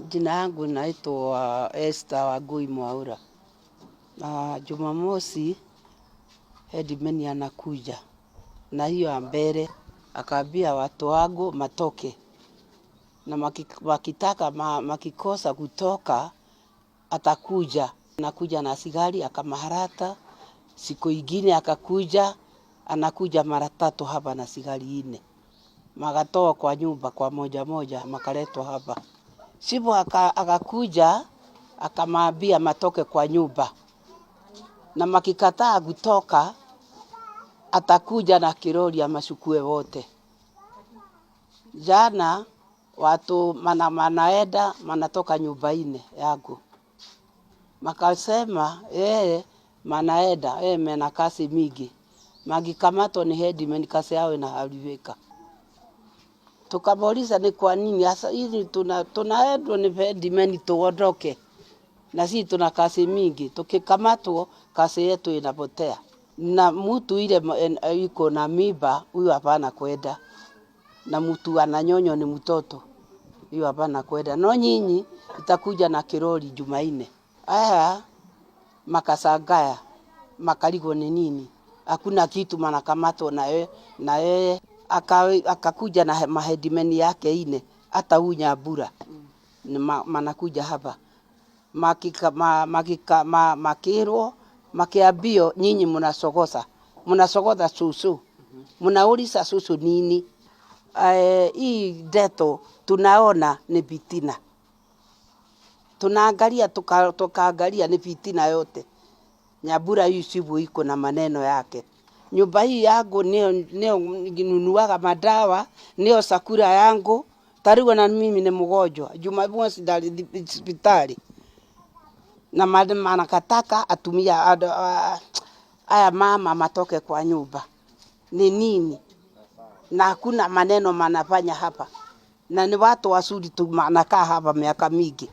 Jina yangu naitwa Esther Wangui Mwaura. Jumamosi headman anakuja na hiyo ambele akaambia watu wangu matoke, na wakitaka makikosa kutoka atakuja. Anakuja na sigari akamaharata. Siku ingine akakuja, anakuja mara 3 hapa na sigari 4. Magatoa kwa nyumba kwa moja moja makaletwa hapa. Sibu akakuja akamwambia matoke kwa nyumba, na makikataa kutoka atakuja na kiroli amachukue wote. Jana watu manaenda manatoka nyumba 4 yangu. Makasema manaenda mena kazi mingi. Magikamato ni headman kazi yao inaharibika. Tukamuuliza ni kwa nini hasa hizi tunaendwa ni headman tuondoke, na sisi tuna kazi mingi. Tukikamatwa kazi yetu inapotea, na mtu ile yuko na mimba huyu hapana kwenda, na mtu ananyonyo ni mtoto huyu hapana kwenda. No nyinyi itakuja na kiroli Jumanne. Makasagaya makaligo ni nini? Hakuna kitu, manakamatwa na yeye akakuja na maheadman yake 4, hata Nyambura manakuja hapa. Makiro makiambio nyinyi mnasogoza susu, mnauliza susu nini? Hii deto tunaona ni bitina, tunaangalia tukaangalia ni bitina yote. Nyambura yusibu iko na maneno yake. Nyumba hii yangu nio nunuaga madawa, nio sakura yangu. Tariwa na mimi ni mgonjwa. Jumamosi ndali hospitali. Na madam anakataka atumia aya mama matoke kwa nyumba. Ni nini? Na hakuna maneno manafanya hapa. Na ni watu wazuri tu manakaa hapa miaka mingi.